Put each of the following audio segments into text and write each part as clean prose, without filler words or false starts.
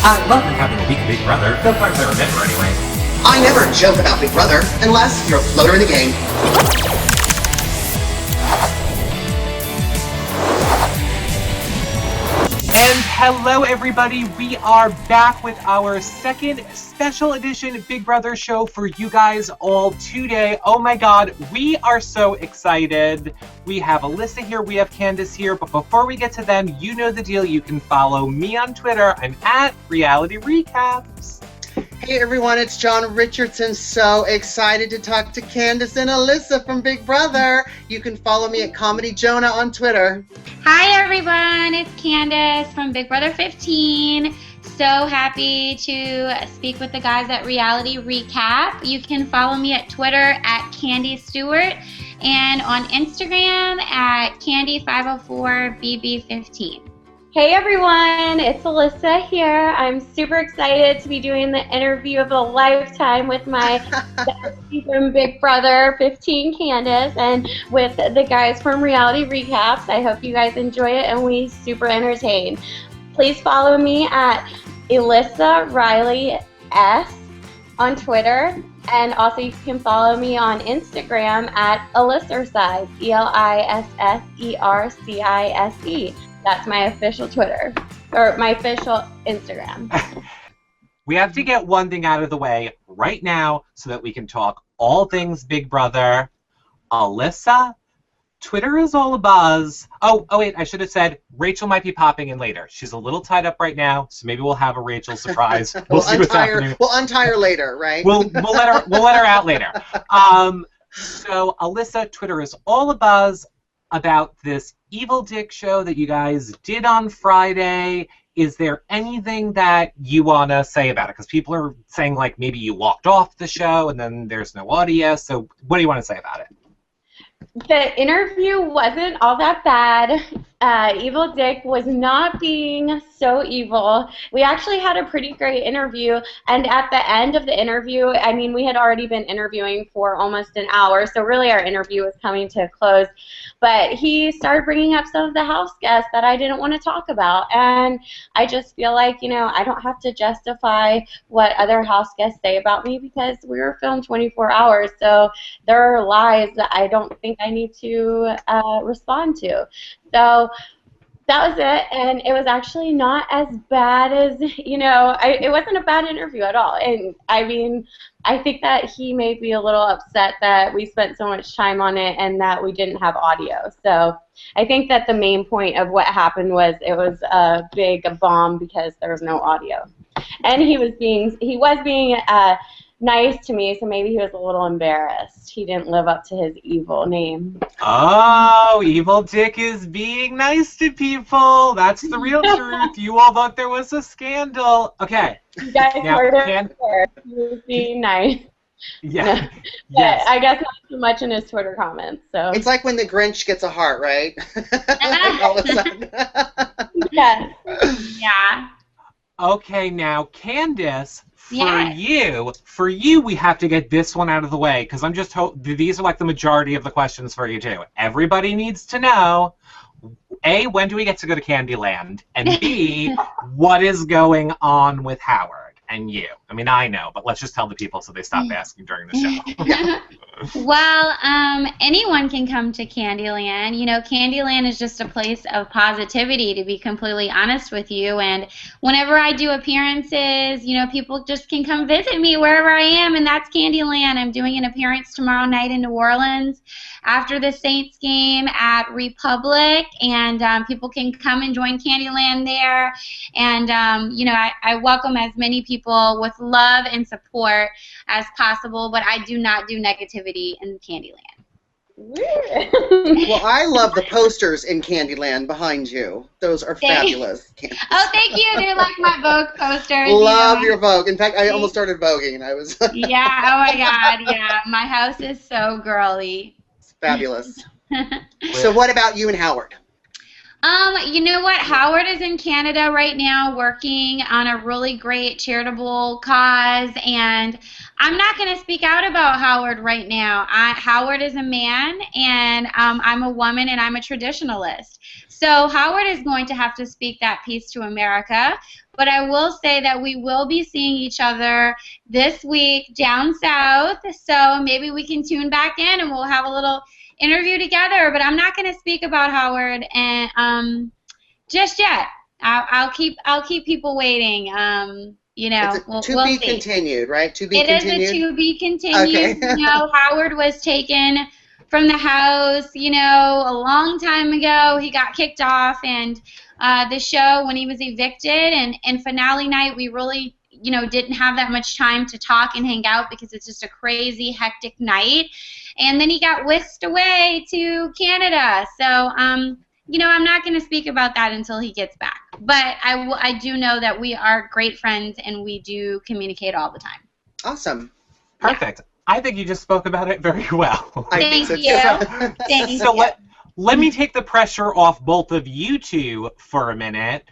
I love having a weak Big Brother, the parts I remember anyway. I never joke about Big Brother, unless you're a floater in the game. And hello everybody, we are back with our second special edition Big Brother show for you guys all today. Oh my god, we are so excited. We have Elissa here, we have Candice here, but before we get to them, you know the deal. You can follow me on Twitter. I'm at Reality Recaps. Hey everyone, it's John Richardson. So excited to talk to Candice and Elissa from Big Brother. You can follow me at Comedy Jonah on Twitter. Hi everyone, it's Candice from Big Brother 15. So happy to speak with the guys at Reality Recap. You can follow me at Twitter at Candice Stewart and on Instagram at Candy504BB15. Hey everyone, it's Elissa here. I'm super excited to be doing the interview of a lifetime with my bestie from Big Brother 15, Candice, and with the guys from Reality Recaps. I hope you guys enjoy it and we super entertain. Please follow me at Elissa Reilly S on Twitter, and also you can follow me on Instagram at Elissercise, ELISSERCISE. That's my official Twitter, or my official Instagram. We have to get one thing out of the way right now so that we can talk all things Big Brother. Elissa, Twitter is all abuzz. Oh wait, I should have said Rachel might be popping in later. She's a little tied up right now, so maybe we'll have a Rachel surprise. We'll see what's happening. We'll untie her later, right? We'll let her out later. So Elissa, Twitter is all abuzz about this Evil Dick show that you guys did on Friday. Is there anything that you want to say about it? Because people are saying, like, maybe you walked off the show and then there's no audio. So what do you want to say about it? The interview wasn't all that bad. Evil Dick was not being so evil. We actually had a pretty great interview, and at the end of the interview, I mean, we had already been interviewing for almost an hour, so really our interview was coming to a close, but he started bringing up some of the house guests that I didn't want to talk about, and I just feel like, you know, I don't have to justify what other house guests say about me because we were filmed 24 hours, so there are lies that I don't think I need to respond to. So that was it, and it was actually not as bad as, you know, it wasn't a bad interview at all. And I mean, I think that he may be a little upset that we spent so much time on it and that we didn't have audio. So I think that the main point of what happened was it was a big bomb because there was no audio. And he was being nice to me, so maybe he was a little embarrassed. He didn't live up to his evil name. Oh, Evil Dick is being nice to people. That's the real truth. You all thought there was a scandal. Okay. You guys heard it first. He was being nice. Yeah. Yes. I guess not too much in his Twitter comments. So It's like when the Grinch gets a heart, right? All of a sudden. yes. Yeah. Okay, now, Candice, for you, we have to get this one out of the way, because I'm just these are like the majority of the questions for you, too. Everybody needs to know, A, when do we get to go to Candyland? And B, what is going on with Howard and you? I mean, I know, but let's just tell the people so they stop asking during the show. Well, anyone can come to Candyland. You know, Candyland is just a place of positivity, to be completely honest with you. And whenever I do appearances, you know, people just can come visit me wherever I am, and that's Candyland. I'm doing an appearance tomorrow night in New Orleans after the Saints game at Republic, and people can come and join Candyland there. And, you know, I welcome as many people with love and support as possible, but I do not do negativity in Candyland. Well, I love the posters in Candyland behind you. Those are fabulous. Oh, thank you. They're like my Vogue posters. Love your Vogue. In fact, I almost started voguing. I was. Yeah. Oh my God. Yeah. My house is so girly. It's fabulous. So, what about you and Howard? You know what? Howard is in Canada right now working on a really great charitable cause, and I'm not going to speak out about Howard right now. Howard is a man, and I'm a woman, and I'm a traditionalist. So Howard is going to have to speak that piece to America. But I will say that we will be seeing each other this week down south, so maybe we can tune back in and we'll have a little interview together. But I'm not going to speak about Howard and just yet. I'll keep people waiting. You know, It's we'll be see. Continued, right? To be It continued. is a to be continued. Okay. You know, Howard was taken from the house, you know, a long time ago. He got kicked off, and the show, when he was evicted, and finale night, we really, you know, didn't have that much time to talk and hang out because it's just a crazy, hectic night. And then he got whisked away to Canada. So, you know, I'm not going to speak about that until he gets back. But I do know that we are great friends and we do communicate all the time. Awesome. Perfect. Yeah. I think you just spoke about it very well. Thank you. Thank you. So let me take the pressure off both of you two for a minute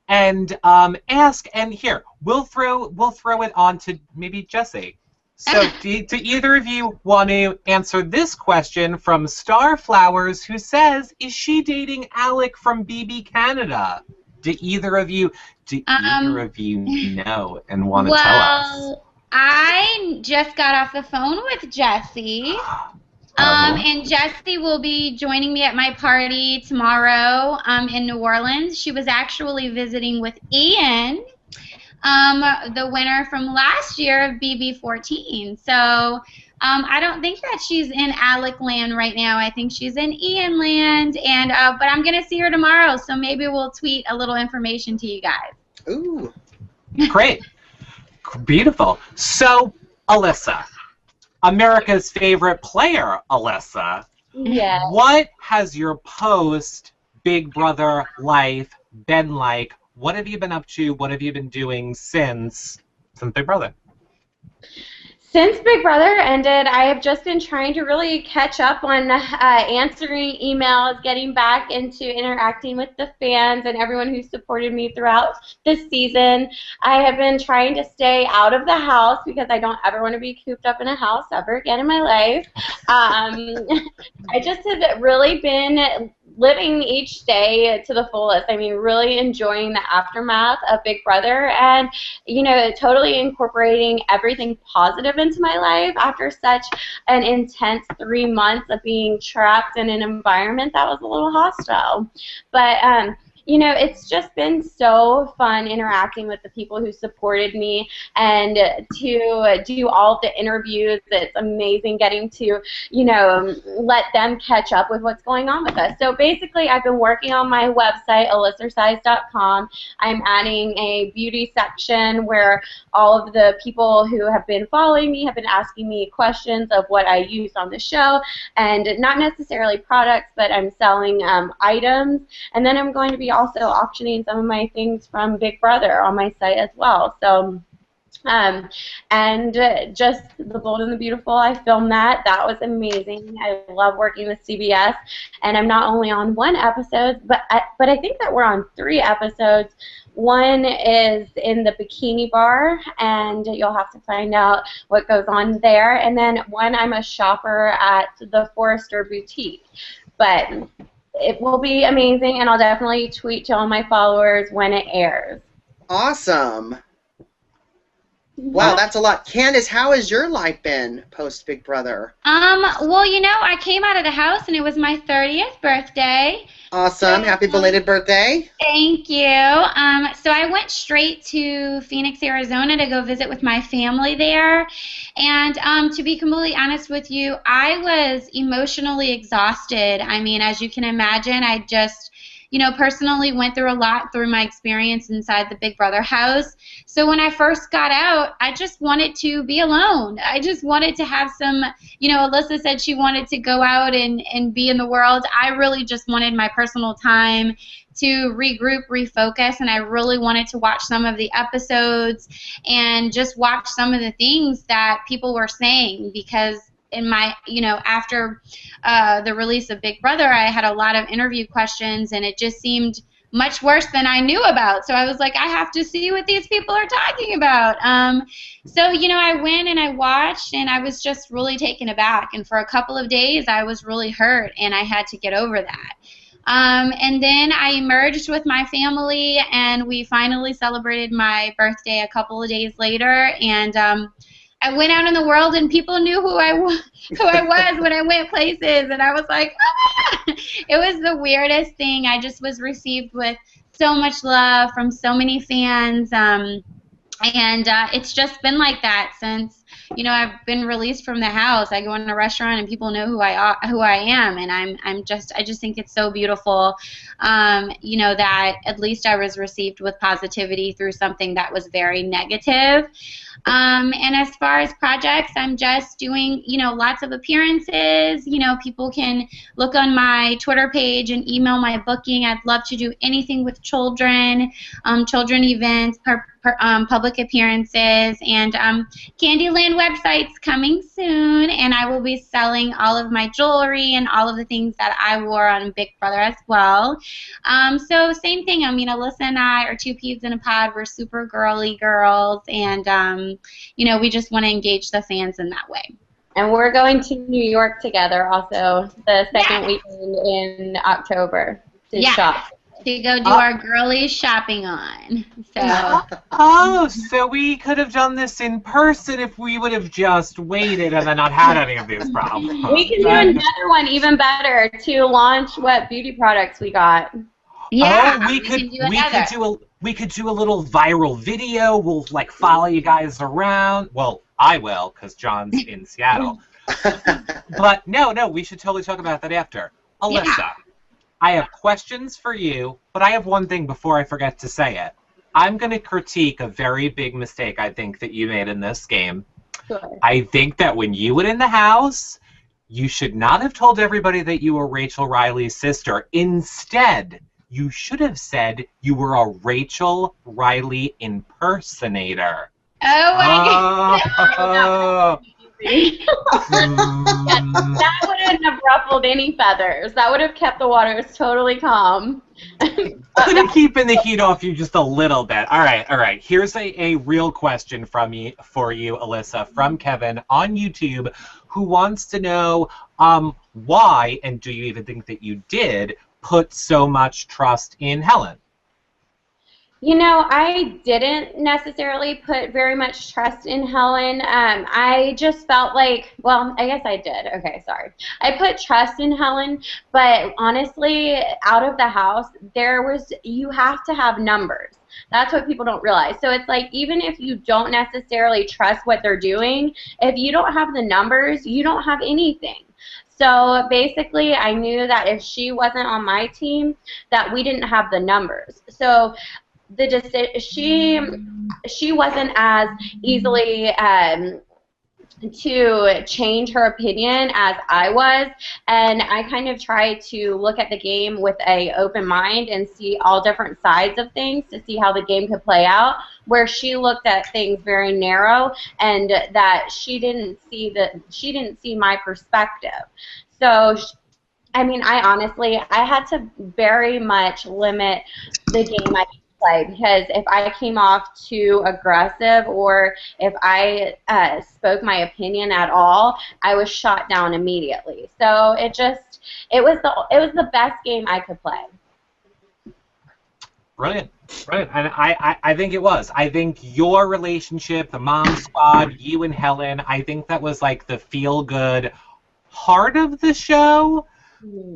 and ask, and here, we'll throw it on to maybe Jesse. So do either of you want to answer this question from Starflowers, who says, is she dating Alec from BB Canada? Do either of you know and want to tell us? Well, I just got off the phone with Jesse. And Jessie will be joining me at my party tomorrow in New Orleans. She was actually visiting with Ian, the winner from last year of BB14. So I don't think that she's in Alec land right now. I think she's in Ian land. And but I'm going to see her tomorrow, so maybe we'll tweet a little information to you guys. Ooh. Great. Beautiful. So, Elissa, America's favorite player, Elissa. Yeah. What has your post Big Brother life been like? What have you been up to? What have you been doing since Big Brother? Since Big Brother ended, I have just been trying to really catch up on answering emails, getting back into interacting with the fans and everyone who supported me throughout this season. I have been trying to stay out of the house because I don't ever want to be cooped up in a house ever again in my life. I just have really been living each day to the fullest. I mean, really enjoying the aftermath of Big Brother and, you know, totally incorporating everything positive into my life after such an intense 3 months of being trapped in an environment that was a little hostile. But, you know, it's just been so fun interacting with the people who supported me and to do all the interviews. It's amazing getting to, you know, let them catch up with what's going on with us. So basically, I've been working on my website, elissersize.com. I'm adding a beauty section where all of the people who have been following me have been asking me questions of what I use on the show, and not necessarily products, but I'm selling items. And then I'm going to be also auctioning some of my things from Big Brother on my site as well. So, and just The Bold and the Beautiful, I filmed that. That was amazing. I love working with CBS, and I'm not only on one episode, but I think that we're on 3 episodes. One is in the bikini bar, and you'll have to find out what goes on there. And then one, I'm a shopper at the Forrester Boutique. But it will be amazing, and I'll definitely tweet to all my followers when it airs. Awesome. Wow, that's a lot. Candice, how has your life been post Big Brother? Well, you know, I came out of the house and it was my 30th birthday. Awesome. Happy belated birthday. Thank you. So I went straight to Phoenix, Arizona to go visit with my family there. And to be completely honest with you, I was emotionally exhausted. I mean, as you can imagine, I just, you know, personally went through a lot through my experience inside the Big Brother house. So when I first got out, I just wanted to be alone. I just wanted to have some, you know, Elissa said she wanted to go out and be in the world. I really just wanted my personal time to regroup, refocus, and I really wanted to watch some of the episodes and just watch some of the things that people were saying, because in my, you know, after the release of Big Brother, I had a lot of interview questions, and it just seemed much worse than I knew about. So I was like, I have to see what these people are talking about. So, you know, I went and I watched, and I was just really taken aback. And for a couple of days, I was really hurt, and I had to get over that. And then I emerged with my family, and we finally celebrated my birthday a couple of days later. And I went out in the world, and people knew who I was when I went places. And I was like, ah! It was the weirdest thing. I just was received with so much love from so many fans. And it's just been like that since, you know, I've been released from the house. I go in a restaurant and people know who I am, and I just think it's so beautiful, you know, that at least I was received with positivity through something that was very negative. And as far as projects, I'm just doing, you know, lots of appearances. You know, people can look on my Twitter page and email my booking. I'd love to do anything with children, children events, public appearances, and Candyland website's coming soon, and I will be selling all of my jewelry and all of the things that I wore on Big Brother as well. So same thing. I mean, Elissa and I are two peas in a pod. We're super girly girls, and you know, we just want to engage the fans in that way. And we're going to New York together also the second weekend in October to shop. To go do our girly shopping on. So. So we could have done this in person if we would have just waited and then not had any of these problems. We can do another one even better to launch what beauty products we got. Yeah, we could do a little viral video. We'll like follow you guys around. Well, I will, because John's in Seattle. But no, we should totally talk about that after. Elissa. Yeah. I have questions for you, but I have one thing before I forget to say it. I'm going to critique a very big mistake I think that you made in this game. Sure. I think that when you were in the house, you should not have told everybody that you were Rachel Reilly's sister. Instead, you should have said you were a Rachel Reilly impersonator. Oh my God. That wouldn't have ruffled any feathers. That would have kept the waters totally calm. Could have keeping the heat off you just a little bit. All right. Here's a real question for you, Elissa, from Kevin on YouTube, who wants to know why, and do you even think that you did, put so much trust in Helen? You know, I didn't necessarily put very much trust in Helen. I just felt like, well, I guess I did. Okay, sorry. I put trust in Helen, but honestly, out of the house, you have to have numbers. That's what people don't realize. So it's like, even if you don't necessarily trust what they're doing, if you don't have the numbers, you don't have anything. So basically, I knew that if she wasn't on my team, that we didn't have the numbers. So she wasn't as easily to change her opinion as I was, and I kind of tried to look at the game with an open mind and see all different sides of things to see how the game could play out, where she looked at things very narrow and that she didn't see my perspective. So I mean, I had to very much limit the game I play, because if I came off too aggressive or if I spoke my opinion at all, I was shot down immediately. So it was the best game I could play. Brilliant. And I think it was. I think your relationship, the Mom Squad, you and Helen, I think that was like the feel-good heart of the show.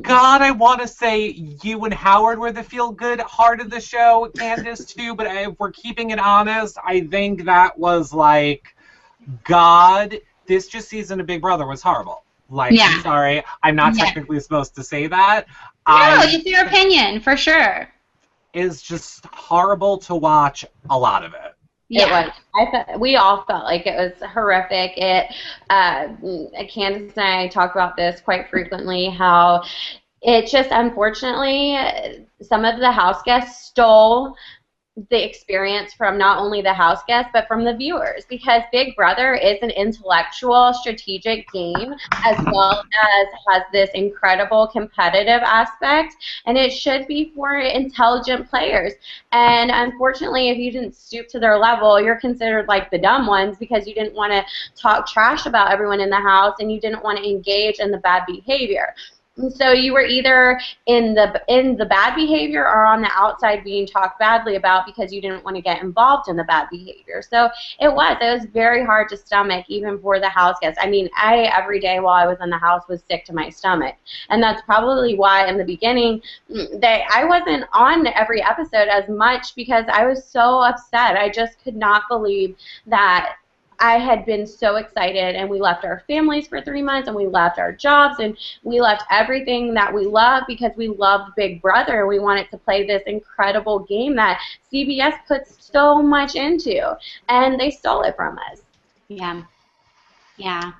God, I want to say you and Howard were the feel-good heart of the show, Candice too, but if we're keeping it honest, I think that was like, God, this season of Big Brother was horrible. Like, yeah. I'm sorry, I'm not technically supposed to say that. No, it's your opinion, for sure. It's just horrible to watch a lot of it. Yeah. It was. We all felt like it was horrific. Candice and I talk about this quite frequently, how it just, unfortunately, some of the house guests stole the experience from not only the house guests but from the viewers, because Big Brother is an intellectual, strategic game as well as has this incredible competitive aspect, and it should be for intelligent players. And unfortunately, if you didn't stoop to their level, you're considered like the dumb ones, because you didn't want to talk trash about everyone in the house and you didn't want to engage in the bad behavior. And so you were either in the bad behavior or on the outside being talked badly about because you didn't want to get involved in the bad behavior. So it was very hard to stomach, even for the house guests. I mean, every day while I was in the house was sick to my stomach. And that's probably why in the beginning I wasn't on every episode as much because I was so upset. I just could not believe that I had been so excited, and we left our families for 3 months, and we left our jobs, and we left everything that we loved because we loved Big Brother. We wanted to play this incredible game that CBS puts so much into, and they stole it from us. Yeah. Yeah.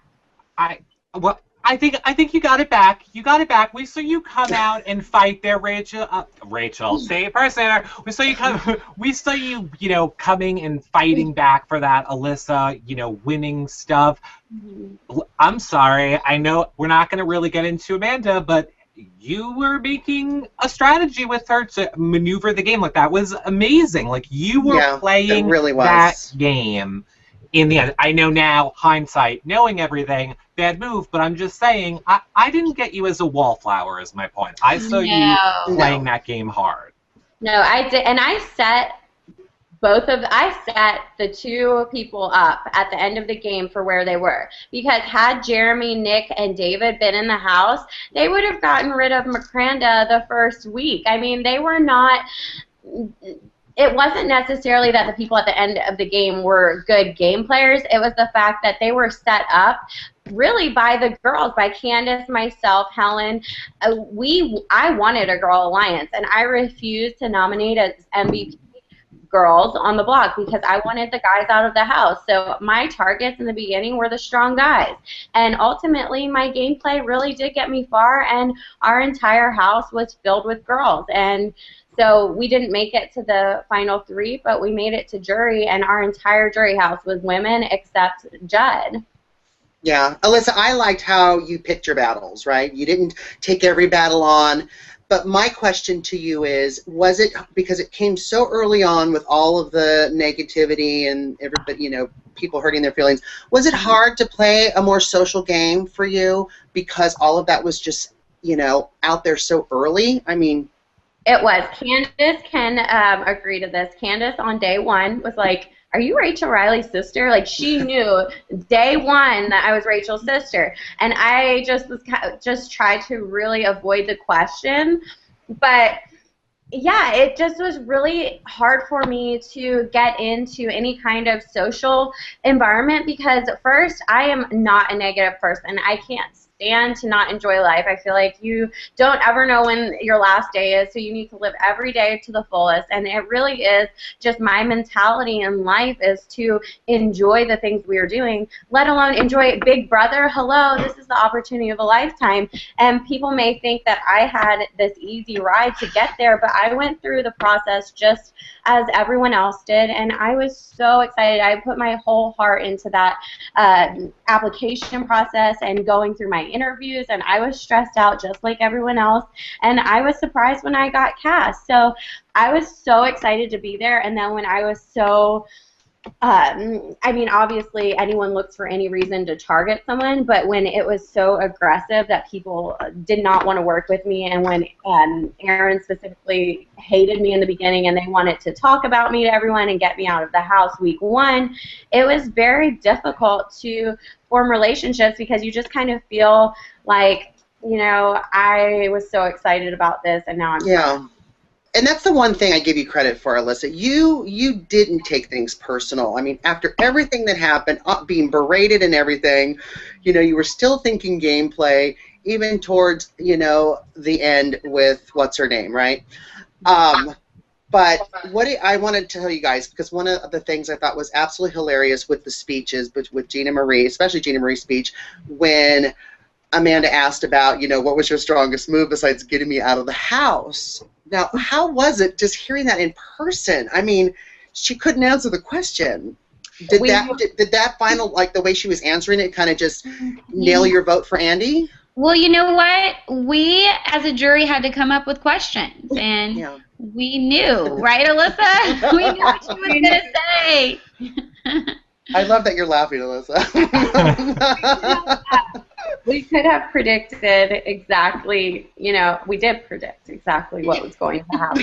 I think you got it back. You got it back. We saw you come out and fight there, Rachel. Rachel, say it personally. We saw you, coming and fighting back for that, Elissa, winning stuff. Mm-hmm. I'm sorry. I know we're not going to really get into Amanda, but you were making a strategy with her to maneuver the game. Like, that was amazing. Like, you were playing really that game. In the end, I know now, hindsight, knowing everything, bad move, but I'm just saying, I didn't get you as a wallflower, is my point. I saw you playing that game hard. No, I did, and I set the two people up at the end of the game for where they were. Because had Jeremy, Nick, and David been in the house, they would have gotten rid of Miranda the first week. I mean, they were not... It wasn't necessarily that the people at the end of the game were good game players. It was the fact that they were set up really by the girls, by Candice, myself, Helen. I wanted a girl alliance, and I refused to nominate as MVP girls on the block because I wanted the guys out of the house. So my targets in the beginning were the strong guys. And ultimately, my gameplay really did get me far, and our entire house was filled with girls. And so we didn't make it to the final 3, but we made it to jury, and our entire jury house was women except Judd. Yeah. Elissa, I liked how you picked your battles, right? You didn't take every battle on. But my question to you is, was it because it came so early on with all of the negativity and everybody, people hurting their feelings, was it hard to play a more social game for you because all of that was just, out there so early? I mean... It was. Candice can agree to this. Candice on day 1 was like, are you Rachel Reilly's sister? Like, she knew day 1 that I was Rachel's sister. And I just tried to really avoid the question. But, yeah, it just was really hard for me to get into any kind of social environment because, first, I am not a negative person. I can't stand to not enjoy life. I feel like you don't ever know when your last day is, so you need to live every day to the fullest. And it really is just my mentality in life is to enjoy the things we are doing, let alone enjoy Big Brother. Hello, this is the opportunity of a lifetime. And people may think that I had this easy ride to get there, but I went through the process just as everyone else did, and I was so excited. I put my whole heart into that application process and going through my interviews, and I was stressed out just like everyone else, and I was surprised when I got cast. So I was so excited to be there, and then when I was so I mean, obviously anyone looks for any reason to target someone, but when it was so aggressive that people did not want to work with me, and when Aaron specifically hated me in the beginning and they wanted to talk about me to everyone and get me out of the house week 1, it was very difficult to form relationships because you just kind of feel like, I was so excited about this and now I'm yeah. And that's the one thing I give you credit for, Elissa. You didn't take things personal. I mean, after everything that happened, being berated and everything, you were still thinking gameplay, even towards, the end with what's her name, right? But I wanted to tell you guys, because one of the things I thought was absolutely hilarious with the speeches, with Gina Marie, especially Gina Marie's speech, when Amanda asked about, what was your strongest move besides getting me out of the house? Now, how was it just hearing that in person? I mean, she couldn't answer the question. Did that final, like the way she was answering it, kind of just nail your vote for Andy? Well, you know what? We, as a jury, had to come up with questions, and we knew, right, Elissa? We knew what she was going to say. I love that you're laughing, Elissa. We could have predicted exactly, we did predict exactly what was going to happen.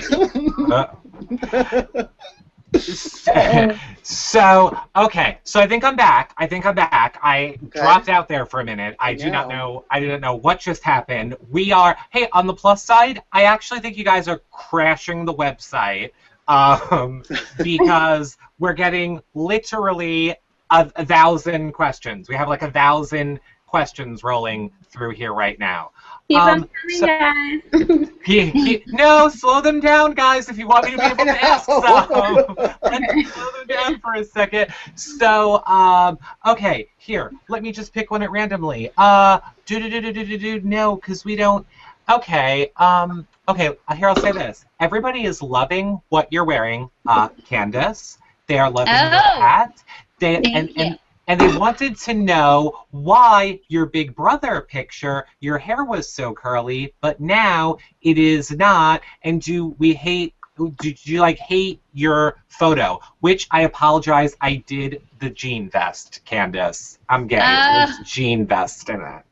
So I think I'm back. I dropped out there for a minute. I didn't know what just happened. Hey, on the plus side, I actually think you guys are crashing the website because we're getting literally 1,000 questions. We have like 1,000 questions rolling through here right now. Keep them coming, guys. No, slow them down, guys, if you want me to be able to ask some. Let's slow them down for a second. So, okay, here, let me just pick one at randomly. No, because we don't. Okay, here, I'll say this. Everybody is loving what you're wearing, Candice. They are loving your hat. And they wanted to know why your big brother picture, your hair was so curly, but now it is not. And did you hate your photo? Which I apologize, I did the jean vest, Candice. I'm gay. It was jean vest in it.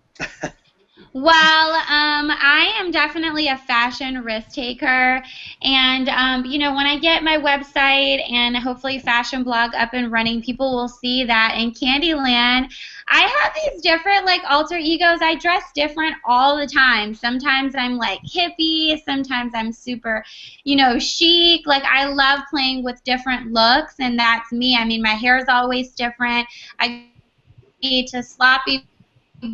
Well, I am definitely a fashion risk taker, and when I get my website and hopefully fashion blog up and running, people will see that in Candyland, I have these different alter egos. I dress different all the time. Sometimes I'm hippie, sometimes I'm super, chic. I love playing with different looks, and that's me. I mean, my hair is always different. I need to sloppy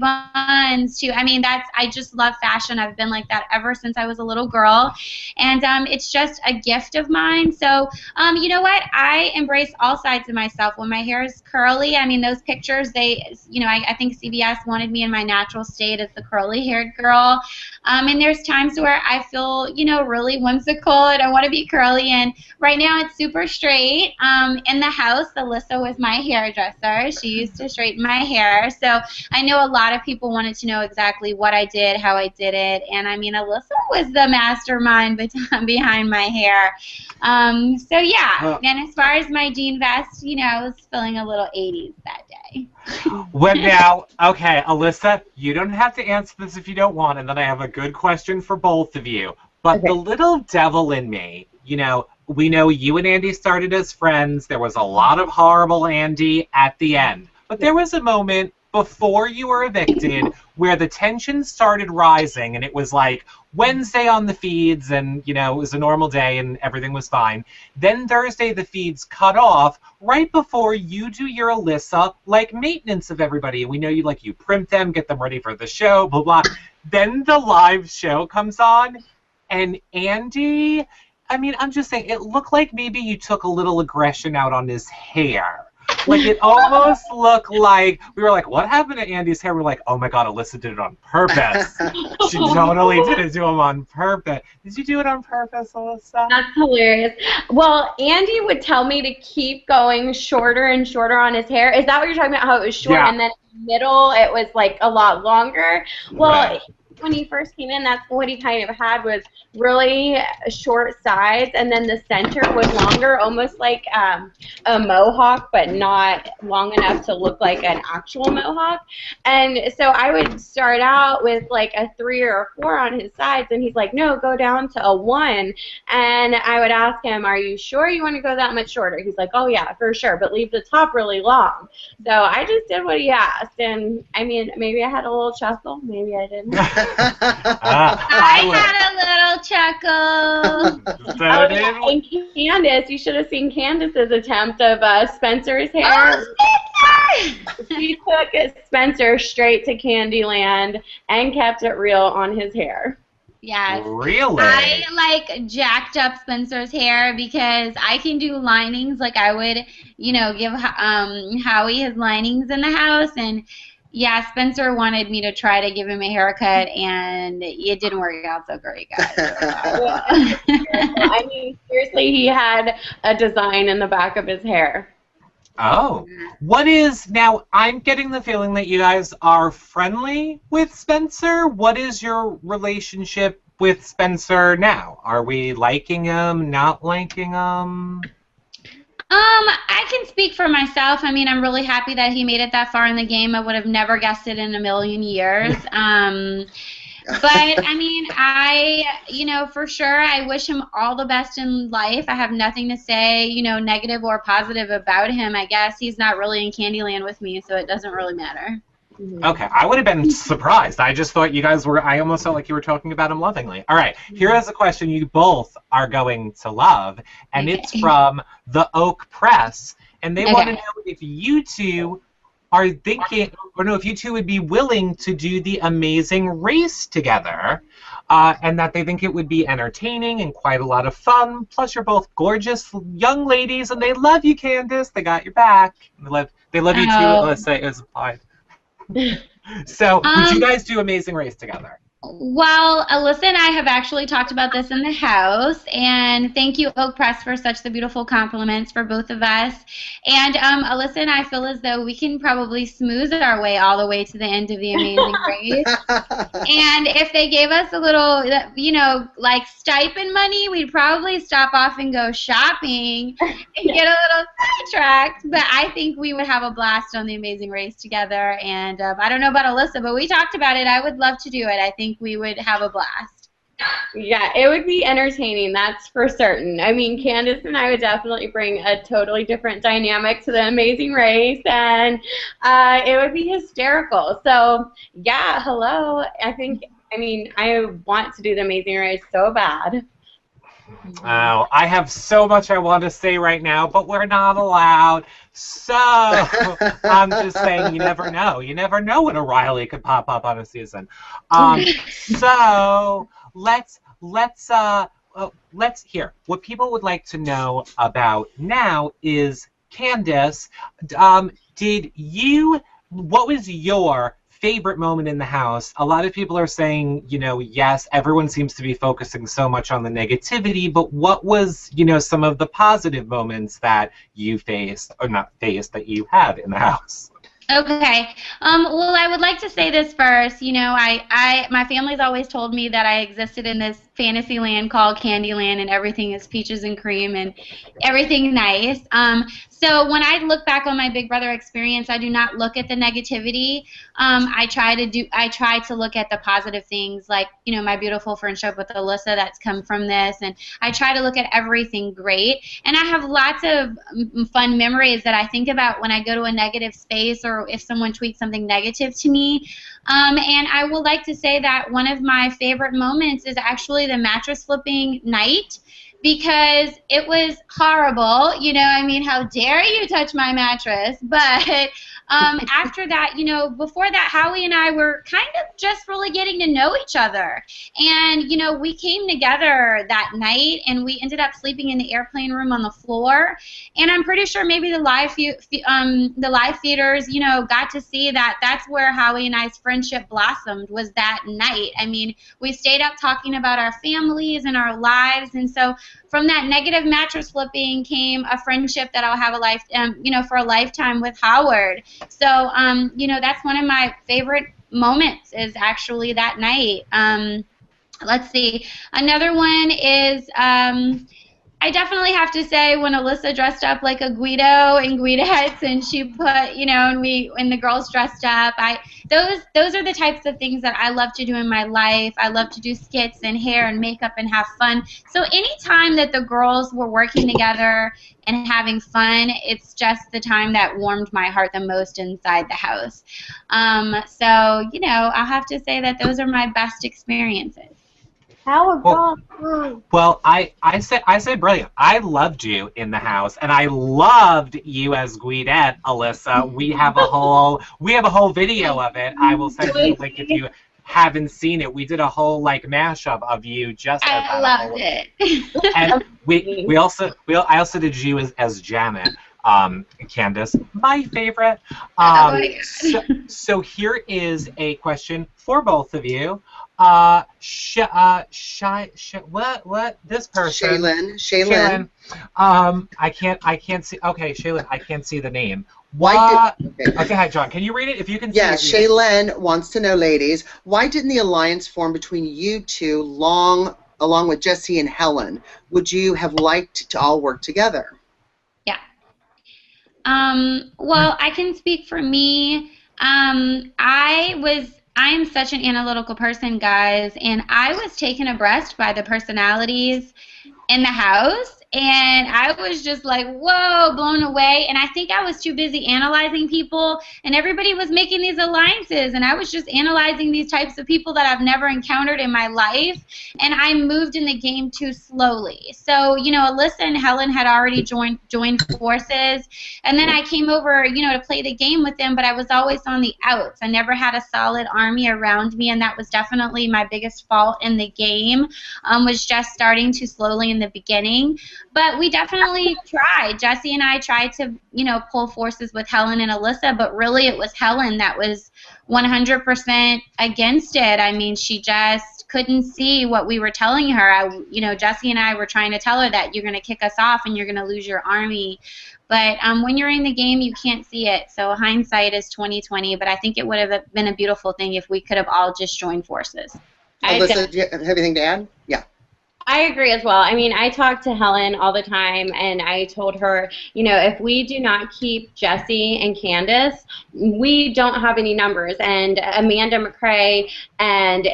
buns too. I just love fashion. I've been like that ever since I was a little girl, and it's just a gift of mine. So you know what, I embrace all sides of myself. When my hair is curly, those pictures, I think CBS wanted me in my natural state as the curly haired girl, and there's times where I feel really whimsical and I want to be curly, and right now it's super straight. In the house, Elissa was my hairdresser. She used to straighten my hair, so I know a lot of people wanted to know exactly what I did, how I did it, and Elissa was the mastermind behind my hair. So yeah, and as far as my jean vest, I was feeling a little 80s that day. Well, now, okay, Elissa, you don't have to answer this if you don't want, and then I have a good question for both of you. But the little devil in me, we know you and Andy started as friends. There was a lot of horrible Andy at the end. But there was a moment before you were evicted where the tension started rising, and it was like Wednesday on the feeds, and it was a normal day and everything was fine. Then Thursday the feeds cut off right before you do your Elissa maintenance of everybody. We know you primp them, get them ready for the show, blah blah. Then the live show comes on, and Andy, I'm just saying, it looked like maybe you took a little aggression out on his hair. It almost looked like, we were like, what happened to Andy's hair? We're like, oh my God, Elissa did it on purpose. She totally did it to him on purpose. Did you do it on purpose, Elissa? That's hilarious. Well, Andy would tell me to keep going shorter and shorter on his hair. Is that what you're talking about, how it was short and then in the middle it was a lot longer? Well, right. When he first came in, that's what he kind of had, was really short sides, and then the center was longer, almost like a mohawk, but not long enough to look like an actual mohawk. And so I would start out with a 3 or a 4 on his sides, and he's like, no, go down to a 1. And I would ask him, are you sure you want to go that much shorter? He's like, oh yeah, for sure, but leave the top really long. So I just did what he asked, and maybe I had a little chuckle, maybe I didn't. I had a little chuckle. And Candice, you should have seen Candice's attempt of Spencer's hair. Oh, Spencer! She took Spencer straight to Candyland and kept it real on his hair. Yes. Really? I jacked up Spencer's hair because I can do linings. I would, give Howie his linings in the house, and yeah, Spencer wanted me to try to give him a haircut, and it didn't work out so great, guys. Seriously, he had a design in the back of his hair. Oh. Now, I'm getting the feeling that you guys are friendly with Spencer. What is your relationship with Spencer now? Are we liking him, not liking him? I can speak for myself. I mean, I'm really happy that he made it that far in the game. I would have never guessed it in a million years. But I mean, for sure, I wish him all the best in life. I have nothing to say, negative or positive about him. I guess he's not really in Candyland with me, so it doesn't really matter. Okay, I would have been surprised. I just thought you guys were, I almost felt like you were talking about him lovingly. All right, here is a question you both are going to love, and it's from the Oak Press, and they want to know if you two are thinking, or no, if you two would be willing to do the Amazing Race together, and that they think it would be entertaining and quite a lot of fun. Plus, you're both gorgeous young ladies, and they love you, Candice. They got your back. They love you too. Let's say it was implied. So, would you guys do Amazing Race together? Well, Elissa and I have actually talked about this in the house, and thank you, Oak Press, for such the beautiful compliments for both of us. And Elissa and I feel as though we can probably smooth our way all the way to the end of the Amazing Race. And if they gave us a little, like stipend money, we'd probably stop off and go shopping and get a little sidetracked. But I think we would have a blast on the Amazing Race together. And I don't know about Elissa, but we talked about it. I would love to do it. I think we would have a blast. Yeah, it would be entertaining, that's for certain. I mean, Candice and I would definitely bring a totally different dynamic to the Amazing Race, and it would be hysterical. So, yeah, hello. I want to do the Amazing Race so bad. Oh, I have so much I want to say right now, but we're not allowed. So, I'm just saying, you never know. You never know when a Reilly could pop up on a season. So, let's hear. What people would like to know about now is, Candice, what was your favorite moment in the house? A lot of people are saying, yes, everyone seems to be focusing so much on the negativity, but what was, some of the positive moments that you faced, or not faced, that you had in the house? Okay. Well, I would like to say this first. My family's always told me that I existed in this fantasy land called Candyland, and everything is peaches and cream and everything nice. So when I look back on my Big Brother experience, I do not look at the negativity. I try to look at the positive things, like my beautiful friendship with Elissa that's come from this, and I try to look at everything great. And I have lots of fun memories that I think about when I go to a negative space, or if someone tweets something negative to me. And I would like to say that one of my favorite moments is actually the mattress flipping night, because it was horrible. How dare you touch my mattress? But after that, before that, Howie and I were kind of just really getting to know each other. And, we came together that night, and we ended up sleeping in the airplane room on the floor. And I'm pretty sure maybe the live feeders, got to see that that's where Howie and I's friendship blossomed, was that night. I mean, we stayed up talking about our families and our lives, and so from that negative mattress flipping came a friendship that I'll have for a lifetime with Howard. So, that's one of my favorite moments, is actually that night. Let's see. Another one is, I definitely have to say, when Elissa dressed up like a Guido in Guidettes, and she put, and the girls dressed up. Those are the types of things that I love to do in my life. I love to do skits and hair and makeup and have fun. So any time that the girls were working together and having fun, it's just the time that warmed my heart the most inside the house. So, I'll have to say that those are my best experiences. Well, I said brilliant. I loved you in the house, and I loved you as Guidette, Elissa. We have a whole video of it. I will send you the link if you haven't seen it. We did a whole mashup of you just as that. I loved it. And I also did you as Janet. Candice, my favorite. Oh my God. So here is a question for both of you. What this person? Shaylin. I can't see. Okay, Shaylin, I can't see the name. Okay, hi, John. Can you read it if you can see it? Yeah, Shaylin wants to know, ladies, why didn't the alliance form between you two along with Jesse and Helen? Would you have liked to all work together? Well, I can speak for me. I'm such an analytical person, guys, and I was taken abreast by the personalities in the house, and I was just like, whoa, blown away. And I think I was too busy analyzing people, and everybody was making these alliances, and I was just analyzing these types of people that I've never encountered in my life, and I moved in the game too slowly. So, you know, Elissa and Helen had already joined forces, and then I came over, you know, to play the game with them, but I was always on the outs. I never had a solid army around me, and that was definitely my biggest fault in the game, was just starting too slowly in the beginning. But we definitely tried. Jesse and I tried to, you know, pull forces with Helen and Elissa, but really it was Helen that was 100% against it. I mean, she just couldn't see what we were telling her. You know, Jesse and I were trying to tell her that you're going to kick us off and you're going to lose your army. But when you're in the game, you can't see it. So hindsight is 20/20. But I think it would have been a beautiful thing if we could have all just joined forces. Elissa, do you have anything to add? Yeah. I agree as well. I mean, I talk to Helen all the time, and I told her, you know, if we do not keep Jesse and Candice, we don't have any numbers. And Amanda McCrae, and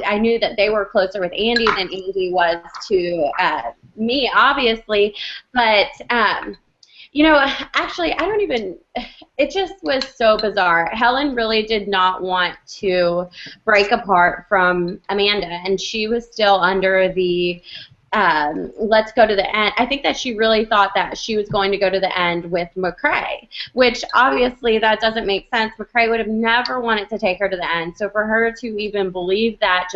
I knew that they were closer with Andy than Andy was to me, obviously. But you know, actually, it just was so bizarre. Helen really did not want to break apart from Amanda, and she was still under the let's go to the end. I think that she really thought that she was going to go to the end with McCrae, which obviously that doesn't make sense. McCrae would have never wanted to take her to the end. So for her to even believe that,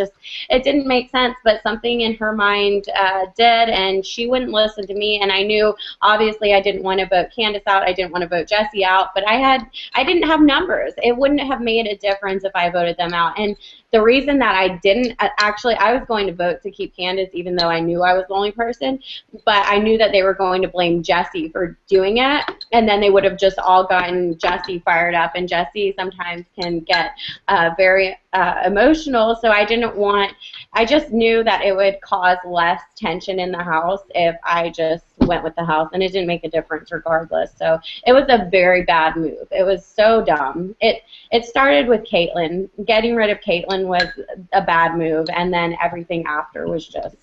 it didn't make sense, but something in her mind did, and she wouldn't listen to me. And I knew, obviously, I didn't want to vote Candice out. I didn't want to vote Jesse out, but I didn't have numbers. It wouldn't have made a difference if I voted them out. And the reason that I didn't, actually, I was going to vote to keep Candice, even though I knew I was the only person, but I knew that they were going to blame Jesse for doing it, and then they would have just all gotten Jesse fired up, and Jesse sometimes can get very emotional, so I just knew that it would cause less tension in the house if I just went with the house, and it didn't make a difference regardless. So it was a very bad move. It was so dumb. It started with Caitlyn. Getting rid of Caitlyn was a bad move, and then everything after was just...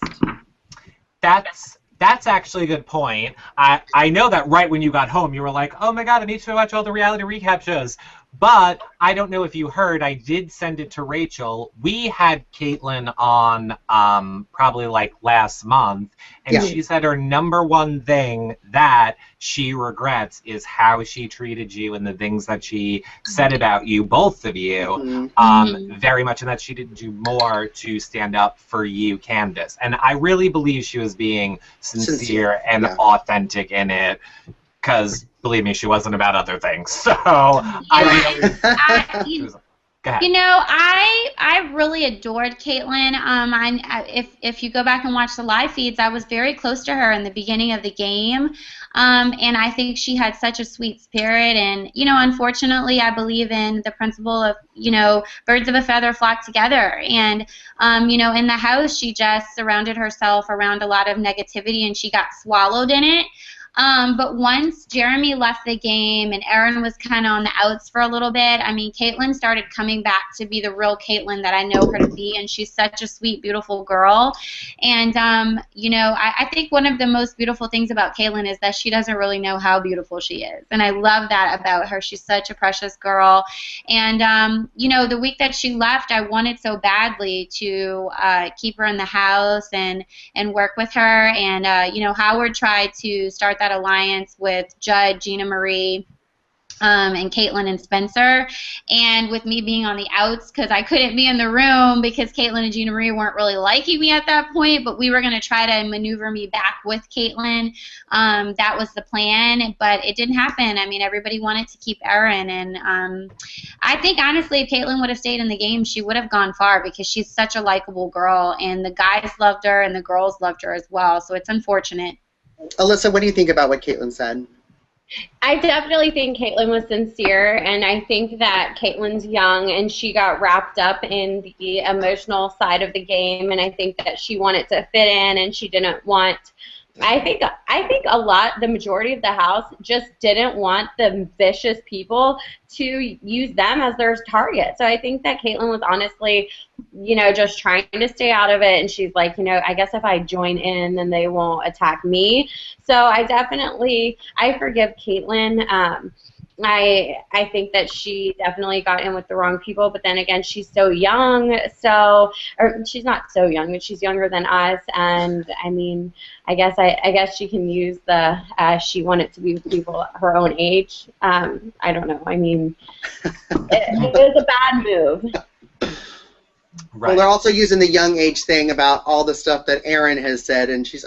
That's actually a good point. I know that right when you got home, you were like, oh my god, I need to watch all the reality recap shows. But I don't know if you heard, I did send it to Rachel. We had Caitlyn on probably like last month, and she said her #1 thing that she regrets is how she treated you and the things that she said about you, both of you, very much, and that she didn't do more to stand up for you, Candice. And I really believe she was being sincere and authentic in it, because believe me, she wasn't about other things. So you know, I really adored Caitlyn. If you go back and watch the live feeds, I was very close to her in the beginning of the game, and I think she had such a sweet spirit. And you know, unfortunately, I believe in the principle of, you know, birds of a feather flock together. And you know, in the house, she just surrounded herself around a lot of negativity, and she got swallowed in it. But once Jeremy left the game and Erin was kind of on the outs for a little bit, I mean, Caitlyn started coming back to be the real Caitlyn that I know her to be, and she's such a sweet, beautiful girl. And, you know, I think one of the most beautiful things about Caitlyn is that she doesn't really know how beautiful she is, and I love that about her. She's such a precious girl. And, you know, the week that she left, I wanted so badly to keep her in the house and work with her. And, you know, Howard tried to start that alliance with Judd, Gina Marie, and Caitlyn and Spencer, and with me being on the outs because I couldn't be in the room because Caitlyn and Gina Marie weren't really liking me at that point, but we were going to try to maneuver me back with Caitlyn. That was the plan, but it didn't happen. I mean, everybody wanted to keep Erin, and I think, honestly, if Caitlyn would have stayed in the game, she would have gone far because she's such a likable girl, and the guys loved her, and the girls loved her as well, so it's unfortunate. Elissa, what do you think about what Caitlyn said? I definitely think Caitlyn was sincere, and I think that Caitlyn's young, and she got wrapped up in the emotional side of the game, and I think that she wanted to fit in, and she didn't want I think the majority of the house just didn't want the vicious people to use them as their target. So I think that Caitlyn was honestly, just trying to stay out of it, and she's like, I guess if I join in, then they won't attack me. So I forgive Caitlyn. I think that she definitely got in with the wrong people, but then again, she's so young, or she's not so young, but she's younger than us, and I mean, I guess she can use she wanted to be with people her own age. I don't know. I mean, it was a bad move. Right. Well, they're also using the young age thing about all the stuff that Erin has said, and she's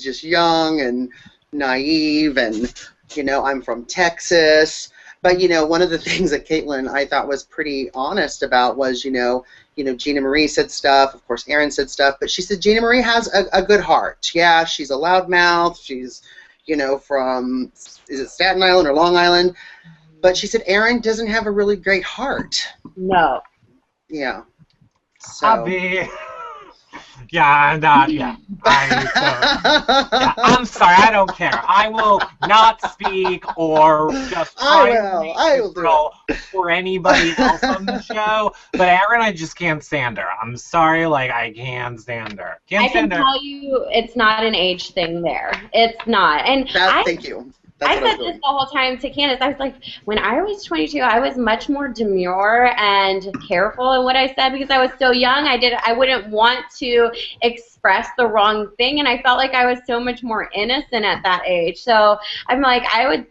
just young and naive, and I'm from Texas. But one of the things that Caitlyn I thought was pretty honest about was Gina Marie said stuff. Of course, Erin said stuff, but she said Gina Marie has a good heart. Yeah, she's a loudmouth. She's from, is it Staten Island or Long Island? But she said Erin doesn't have a really great heart. No. Yeah. So. Yeah, I'm sorry, I don't care. I will not speak or just try to for anybody else on the show. But Erin, I just can't stand her. I'm sorry, I can't stand her. I can tell you it's not an age thing there. It's not. And thank you. I said this the whole time to Candice. I was like, when I was 22, I was much more demure and careful in what I said because I was so young. I wouldn't want to express the wrong thing, and I felt like I was so much more innocent at that age. So I'm like, I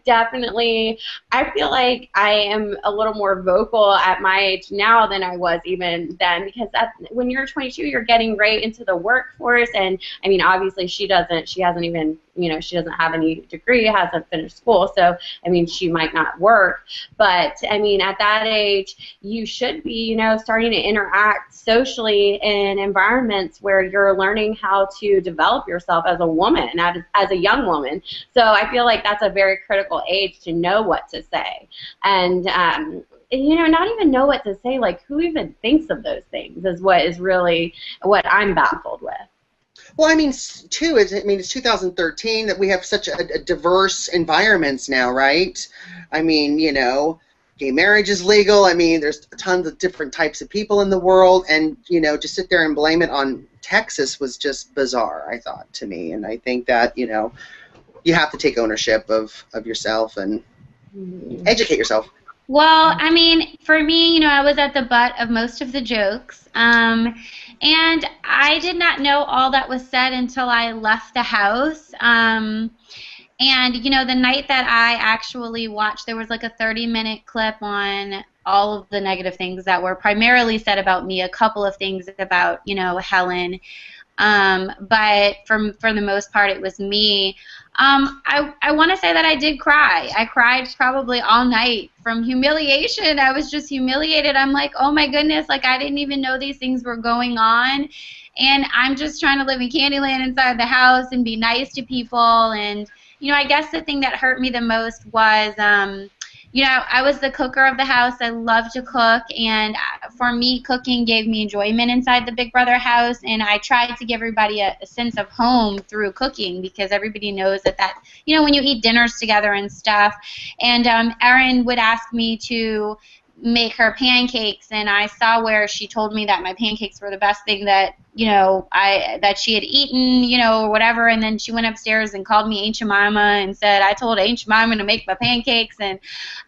feel like I am a little more vocal at my age now than I was even then, because when you're 22, you're getting right into the workforce, and I mean, obviously she hasn't even, she doesn't have any degree, hasn't finished school, so I mean, she might not work, but I mean, at that age, you should be, starting to interact socially in environments where you're learning how to develop yourself as a woman, as a young woman. So I feel like that's a very critical age to know what to say, and not even know what to say. Like, who even thinks of those things is really what I'm baffled with. Well, I mean, too, it's 2013 that we have such a diverse environments now, right? I mean, gay marriage is legal. I mean, there's tons of different types of people in the world, and, to sit there and blame it on Texas was just bizarre, I thought, to me. And I think that, you have to take ownership of yourself and educate yourself. Well, I mean, for me, I was at the butt of most of the jokes, and I did not know all that was said until I left the house. And, the night that I actually watched, there was like a 30-minute clip on all of the negative things that were primarily said about me, a couple of things about, Helen. But for the most part, it was me. I want to say that I did cry. I cried probably all night from humiliation. I was just humiliated. I'm like, oh my goodness, I didn't even know these things were going on. And I'm just trying to live in Candyland inside the house and be nice to people. And, I guess the thing that hurt me the most was, I was the cooker of the house. I love to cook, and for me, cooking gave me enjoyment inside the Big Brother house, and I tried to give everybody a sense of home through cooking, because everybody knows that when you eat dinners together and stuff. And Erin would ask me to make her pancakes, and I saw where she told me that my pancakes were the best thing that that she had eaten, or whatever, and then she went upstairs and called me Aunt Jemima and said I told Aunt Jemima to make my pancakes, and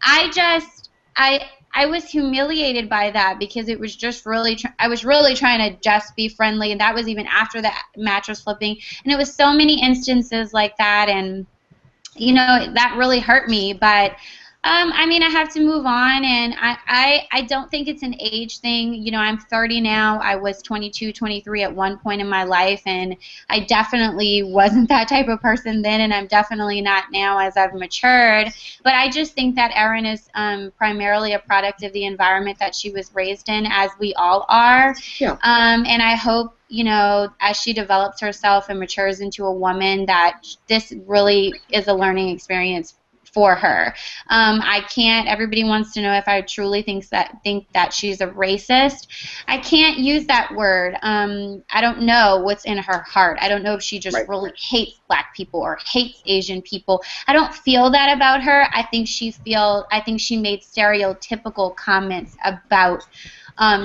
I was humiliated by that, because it was just I was really trying to just be friendly, and that was even after the mattress flipping, and it was so many instances like that, and that really hurt me. But I mean, I have to move on, and I don't think it's an age thing. I'm 30 now. I was 22, 23 at one point in my life, and I definitely wasn't that type of person then, and I'm definitely not now as I've matured. But I just think that Erin is primarily a product of the environment that she was raised in, as we all are. Yeah. And I hope, as she develops herself and matures into a woman, that this really is a learning experience for her. I can't. Everybody wants to know if I truly think that she's a racist. I can't use that word. I don't know what's in her heart. I don't know if she just really hates black people or hates Asian people. I don't feel that about her. I think she made stereotypical comments about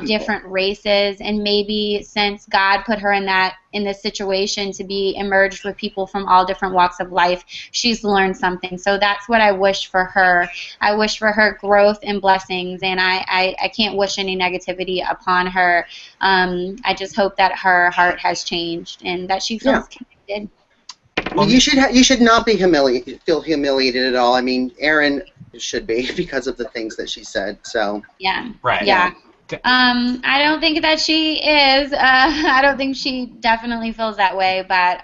different races, and maybe since God put her in this situation to be emerged with people from all different walks of life, she's learned something. So that's what I wish for her. I wish for her growth and blessings, and I can't wish any negativity upon her. I just hope that her heart has changed and that she feels connected. Well, you should not be feel humiliated at all. I mean, Erin should be because of the things that she said. So yeah, right, yeah. I don't think that she is. I don't think she definitely feels that way, but,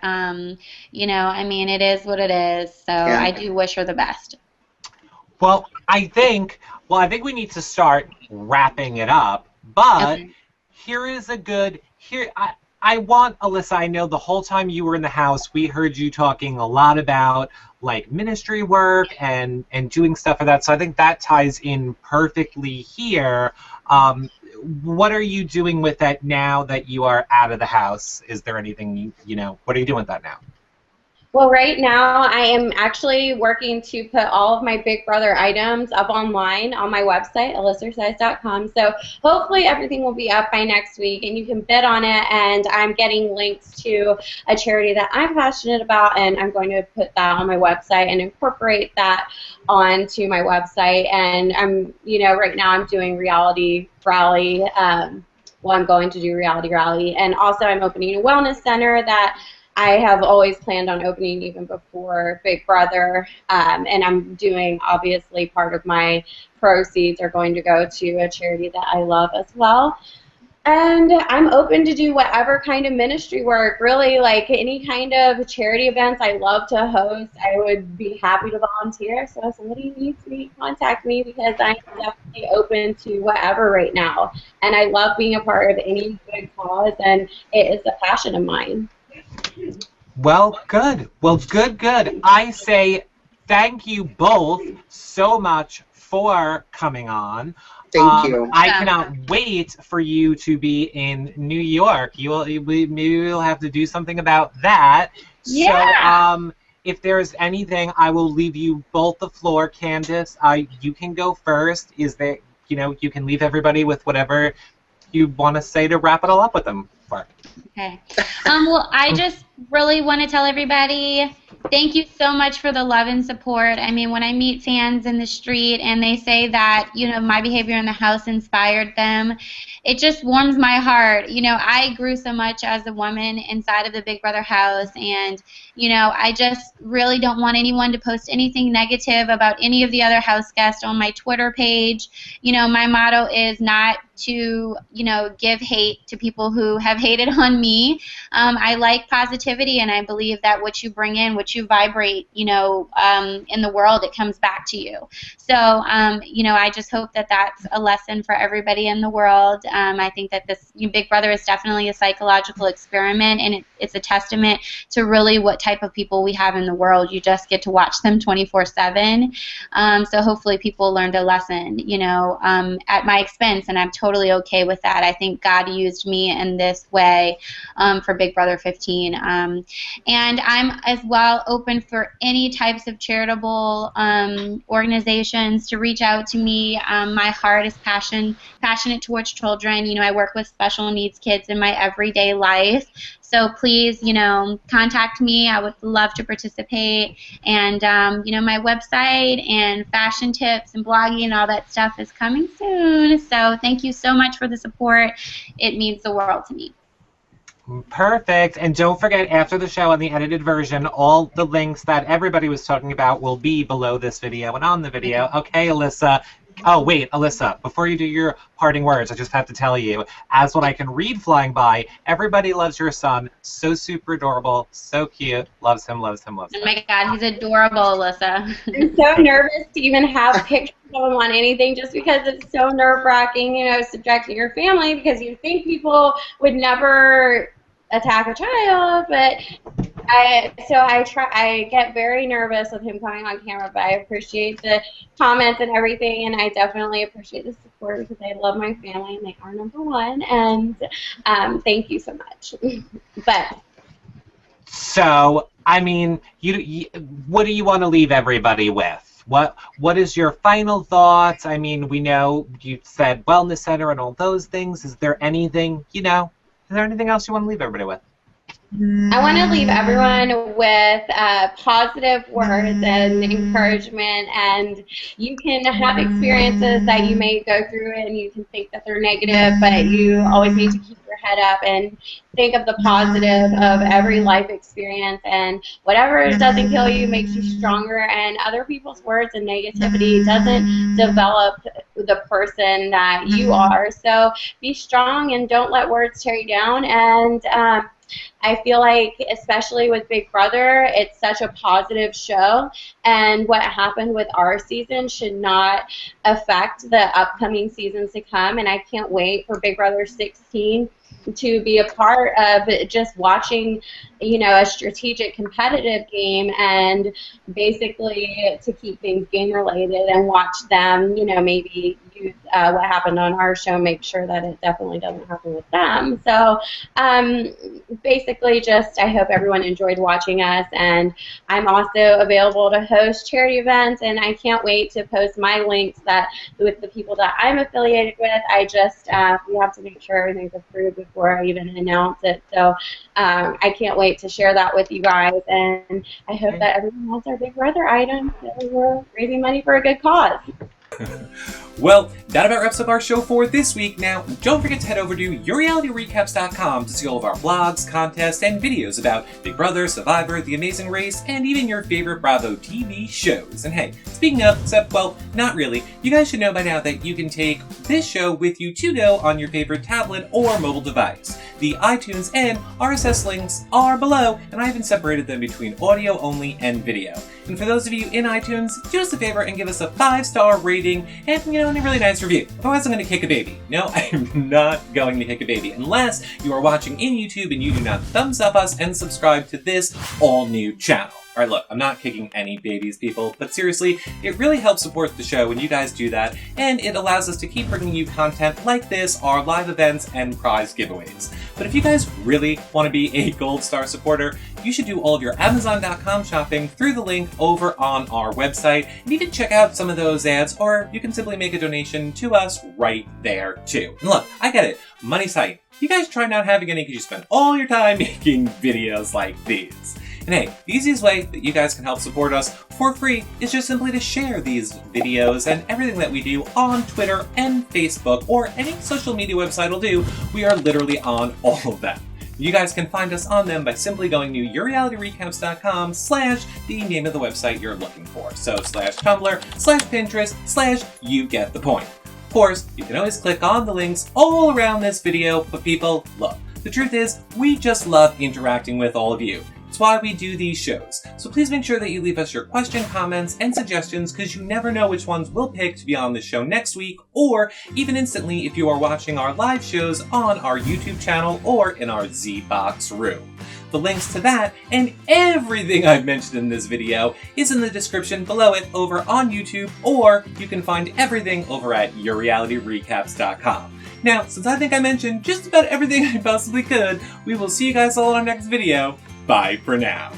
you know, I mean, it is what it is, so I do wish her the best. Well, I think we need to start wrapping it up, but here is a good, I want, Elissa, I know the whole time you were in the house, we heard you talking a lot about, like, ministry work and doing stuff for that, so I think that ties in perfectly here. What are you doing with that now that you are out of the house? Is there anything, you know, what are you doing with that now? Well, right now I am actually working to put all of my Big Brother items up online on my website, elissasays.com. So hopefully everything will be up by next week and you can bid on it. And I'm getting links to a charity that I'm passionate about, and I'm going to put that on my website and incorporate that onto my website. And I'm, you know, right now I'm doing Reality Rally. Well, I'm going to do Reality Rally. And also I'm opening a wellness center that I have always planned on opening even before Big Brother, and I'm doing, obviously, part of my proceeds are going to go to a charity that I love as well. And I'm open to do whatever kind of ministry work, really, like any kind of charity events I love to host. I would be happy to volunteer, so if somebody needs me, contact me, because I'm definitely open to whatever right now. And I love being a part of any good cause, and it is a passion of mine. Well, good. Well, good. I say thank you both so much for coming on. Thank you. I cannot wait for you to be in New York. Maybe we'll have to do something about that. Yeah. So, if there's anything, I will leave you both the floor. Candice, you can go first. Is there, you know, you can leave everybody with whatever you want to say to wrap it all up with them. Okay. Well, I just really want to tell everybody thank you so much for the love and support. I mean, when I meet fans in the street and they say that, you know, my behavior in the house inspired them, it just warms my heart. You know, I grew so much as a woman inside of the Big Brother house, and, you know, I just really don't want anyone to post anything negative about any of the other house guests on my Twitter page. You know, my motto is not to, you know, give hate to people who have hated on me. I like positivity, and I believe that what you bring in, what you vibrate, you know, in the world, it comes back to you. So, you know, I just hope that that's a lesson for everybody in the world. I think that this Big Brother is definitely a psychological experiment, and it's a testament to really what type of people we have in the world. You just get to watch them 24/7. So hopefully people learned a lesson, you know, at my expense, and I'm totally okay with that. I think God used me in this way for Big Brother 15. And I'm as well open for any types of charitable organizations to reach out to me. My heart is passionate towards children. You know, I work with special needs kids in my everyday life. So please, you know, contact me. I would love to participate. And, you know, my website and fashion tips and blogging and all that stuff is coming soon. So thank you so much for the support. It means the world to me. Perfect. And don't forget, after the show on the edited version, all the links that everybody was talking about will be below this video and on the video. Okay, Elissa. Oh, wait, Elissa, before you do your parting words, I just have to tell you, as what I can read flying by, everybody loves your son. So super adorable, so cute. Loves him, loves him, loves him. Oh my God, he's adorable, Elissa. I'm so nervous to even have pictures of him on anything, just because it's so nerve-wracking, you know, subjecting your family, because you think people would never attack a child, but I get very nervous with him coming on camera, but I appreciate the comments and everything, and I definitely appreciate the support because I love my family and they are number one. And thank you so much. But so, I mean, you what do you want to leave everybody with? What is your final thoughts? I mean, we know you said wellness center and all those things. Is there anything, is there anything else you want to leave everybody with? I want to leave everyone with positive words and encouragement, and you can have experiences that you may go through and you can think that they're negative, but you always need to keep your head up and think of the positive of every life experience, and whatever doesn't kill you makes you stronger, and other people's words and negativity doesn't develop the person that you are. So be strong and don't let words tear you down. And I feel like, especially with Big Brother, it's such a positive show, and what happened with our season should not affect the upcoming seasons to come, and I can't wait for Big Brother 16 to be a part of just watching, a strategic competitive game, and basically to keep things game related and watch them, maybe use what happened on our show, make sure that it definitely doesn't happen with them. So basically just I hope everyone enjoyed watching us, and I'm also available to host charity events, and I can't wait to post my links that with the people that I'm affiliated with. I just we have to make sure everything's approved before I even announce it. So I can't wait to share that with you guys, and I hope that everyone wants our Big Brother items, that we're raising money for a good cause. Well, that about wraps up our show for this week. Now, don't forget to head over to yourrealityrecaps.com to see all of our blogs, contests, and videos about Big Brother, Survivor, The Amazing Race, and even your favorite Bravo TV shows. And hey, speaking of, not really, you guys should know by now that you can take this show with you to go on your favorite tablet or mobile device. The iTunes and RSS links are below, and I even separated them between audio only and video. And for those of you in iTunes, do us a favor and give us a 5-star rating and, a really nice review. Otherwise, I'm going to kick a baby. No, I'm not going to kick a baby unless you are watching in YouTube and you do not thumbs up us and subscribe to this all-new channel. Alright, look, I'm not kicking any babies, people, but seriously, it really helps support the show when you guys do that, and it allows us to keep bringing you content like this, our live events, and prize giveaways. But if you guys really want to be a Gold Star supporter, you should do all of your Amazon.com shopping through the link over on our website, and you can check out some of those ads, or you can simply make a donation to us right there, too. And look, I get it, money's tight. You guys try not having any because you spend all your time making videos like these. And hey, the easiest way that you guys can help support us for free is just simply to share these videos and everything that we do on Twitter and Facebook, or any social media website will do. We are literally on all of them. You guys can find us on them by simply going to yourrealityrecaps.com / the name of the website you're looking for. So /Tumblr, /Pinterest, you get the point. Of course, you can always click on the links all around this video, but people, look, the truth is, we just love interacting with all of you. It's why we do these shows. So please make sure that you leave us your question, comments, and suggestions, because you never know which ones we'll pick to be on the show next week, or even instantly if you are watching our live shows on our YouTube channel or in our Z-Box room. The links to that and everything I've mentioned in this video is in the description below it over on YouTube, or you can find everything over at yourrealityrecaps.com. Now, since I think I mentioned just about everything I possibly could, we will see you guys all in our next video. Bye for now.